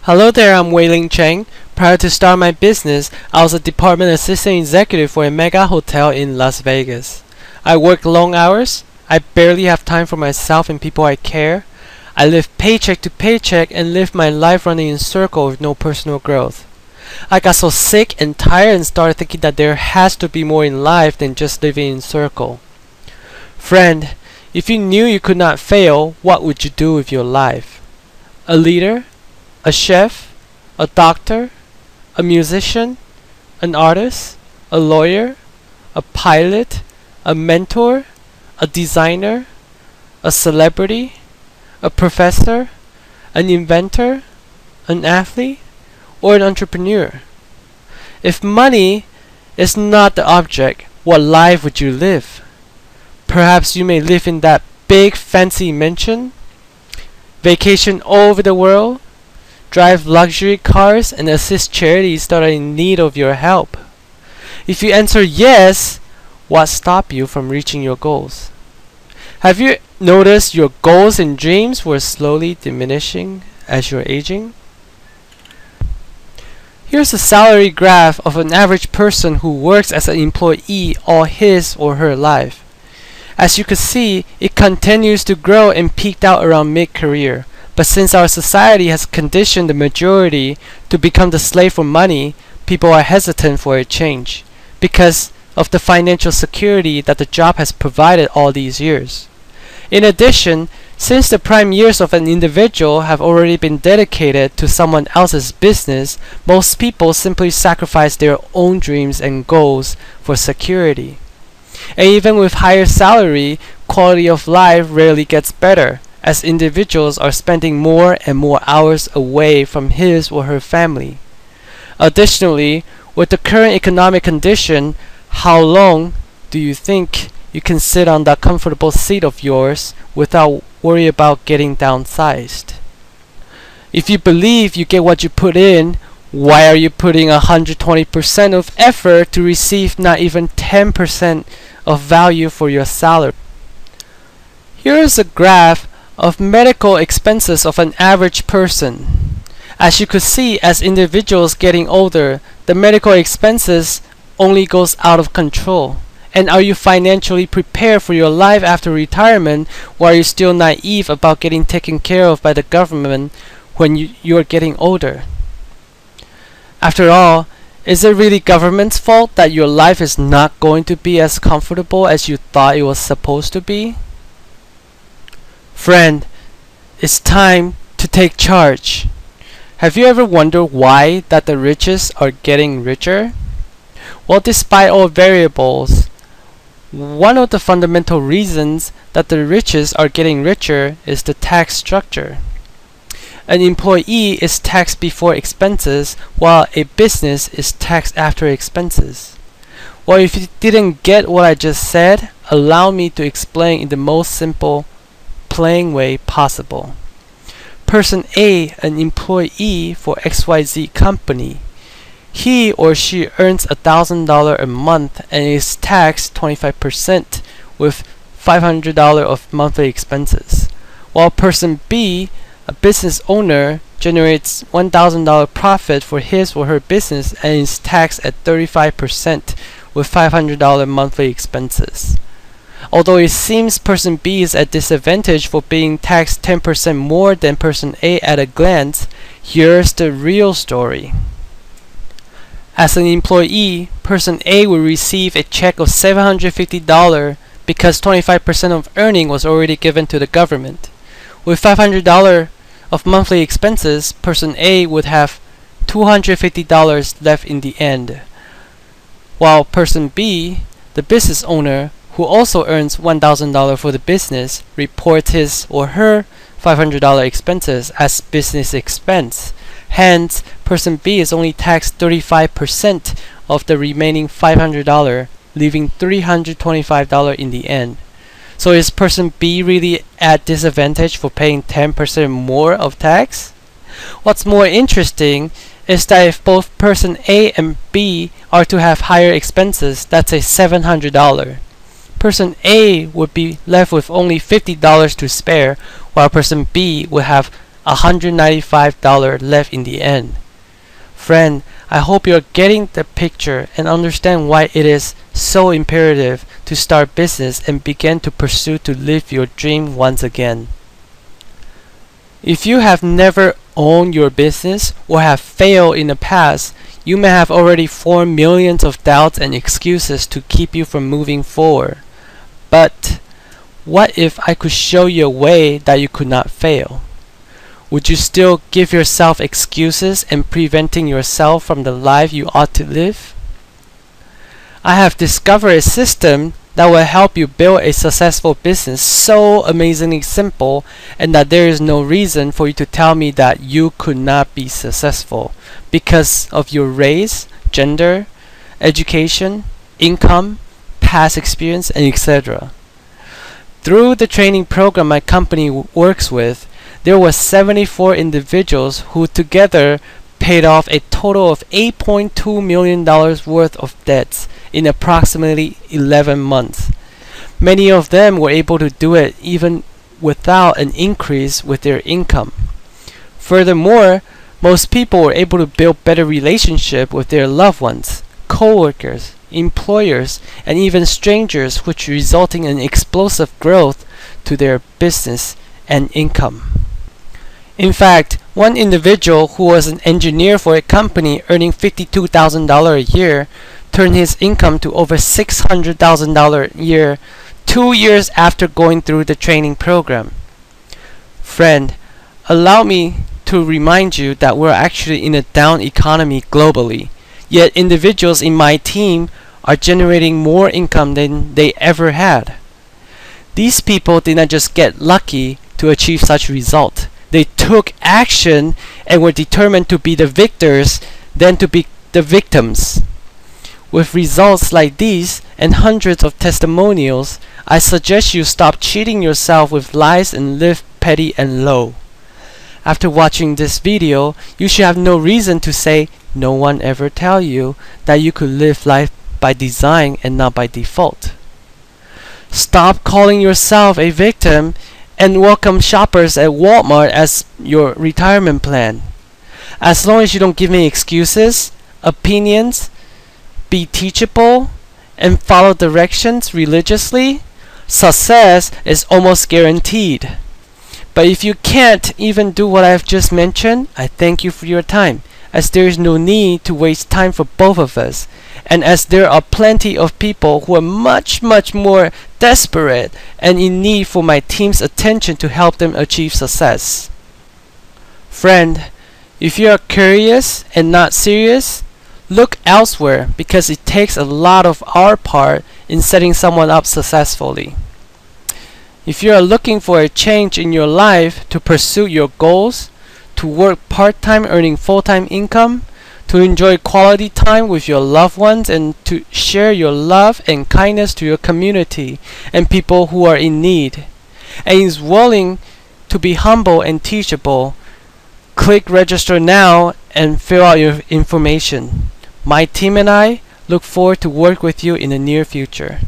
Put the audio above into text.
Hello there, I'm Wei-Ling Cheng. Prior to start my business, I was a department assistant executive for a mega hotel in Las Vegas. I work long hours. I barely have time for myself and people I care. I live paycheck to paycheck and live my life running in circles with no personal growth. I got so sick and tired and started thinking that there has to be more in life than just living in circle. Friend, if you knew you could not fail, what would you do with your life? A leader? A chef? A doctor? A musician? An artist? A lawyer? A pilot? A mentor? A designer? A celebrity? A professor? An inventor? An athlete? Or an entrepreneur? If money is not the object, what life would you live? Perhaps you may live in that big fancy mansion, vacation all over the world, drive luxury cars, and assist charities that are in need of your help. If you answer yes, what stops you from reaching your goals? Have you noticed your goals and dreams were slowly diminishing as you're aging? Here's a salary graph of an average person who works as an employee all his or her life. As you can see, it continues to grow and peaked out around mid-career. But since our society has conditioned the majority to become the slave for money, people are hesitant for a change because of the financial security that the job has provided all these years. In addition, since the prime years of an individual have already been dedicated to someone else's business, most people simply sacrifice their own dreams and goals for security. And even with higher salary, quality of life rarely gets better, as individuals are spending more and more hours away from his or her family. Additionally, with the current economic condition, how long do you think you can sit on that comfortable seat of yours without worry about getting downsized? If you believe you get what you put in, why are you putting 120% of effort to receive not even 10% of value for your salary? Here is a graph of medical expenses of an average person. As you could see, as individuals getting older, the medical expenses only goes out of control. And are you financially prepared for your life after retirement, or are you still naive about getting taken care of by the government when you're getting older? After all, is it really government's fault that your life is not going to be as comfortable as you thought it was supposed to be? Friend, it's time to take charge. Have you ever wondered why that the richest are getting richer? Well, despite all variables, one of the fundamental reasons that the richest are getting richer is the tax structure. An employee is taxed before expenses, while a business is taxed after expenses. Well, if you didn't get what I just said, allow me to explain in the most simple, plain way possible. Person A, an employee for XYZ company. He or she earns $1,000 a month and is taxed 25% with $500 of monthly expenses. While person B, a business owner, generates $1,000 profit for his or her business and is taxed at 35% with $500 monthly expenses. Although it seems person B is at disadvantage for being taxed 10% more than person A at a glance, here's the real story. As an employee, person A will receive a check of $750 because 25% of earning was already given to the government. With $500 of monthly expenses, person A would have $250 left in the end. While person B, the business owner, who also earns $1,000 for the business, reports his or her $500 expenses as business expense. Hence, person B is only taxed 35% of the remaining $500, leaving $325 in the end. So is person B really at disadvantage for paying 10% more of tax? What's more interesting is that if both person A and B are to have higher expenses, that's a $700. Person A would be left with only $50 to spare, while person B would have $195 left in the end. Friend, I hope you're getting the picture and understand why it is so imperative to start business and begin to pursue to live your dream once again. If you have never owned your business or have failed in the past, you may have already formed millions of doubts and excuses to keep you from moving forward. But what if I could show you a way that you could not fail? Would you still give yourself excuses and preventing yourself from the life you ought to live? I have discovered a system that will help you build a successful business so amazingly simple, and that there is no reason for you to tell me that you could not be successful because of your race, gender, education, income, past experience, and etc. Through the training program my company works with, there were 74 individuals who together paid off a total of $8.2 million worth of debts in approximately 11 months. Many of them were able to do it even without an increase with their income. Furthermore, most people were able to build better relationships with their loved ones, co-workers, employers, and even strangers, which resulting in explosive growth to their business and income. In fact, one individual who was an engineer for a company earning $52,000 a year turned his income to over $600,000 a year 2 years after going through the training program. Friend, allow me to remind you that we're actually in a down economy globally, yet individuals in my team are generating more income than they ever had. These people did not just get lucky to achieve such result. They took action and were determined to be the victors than to be the victims. With results like these and hundreds of testimonials, I suggest you stop cheating yourself with lies and live petty and low. After watching this video, you should have no reason to say no one ever tell you that you could live life by design and not by default. Stop calling yourself a victim and welcome shoppers at Walmart as your retirement plan. As long as you don't give me excuses, opinions, be teachable, and follow directions religiously, success is almost guaranteed. But if you can't even do what I've just mentioned, I thank you for your time, as there is no need to waste time for both of us, and as there are plenty of people who are much more desperate and in need for my team's attention to help them achieve success. Friend, if you are curious and not serious, look elsewhere, because it takes a lot of our part in setting someone up successfully. If you are looking for a change in your life to pursue your goals, to work part-time earning full-time income, to enjoy quality time with your loved ones, and to share your love and kindness to your community and people who are in need, and is willing to be humble and teachable, click register now and fill out your information. My team and I look forward to work with you in the near future.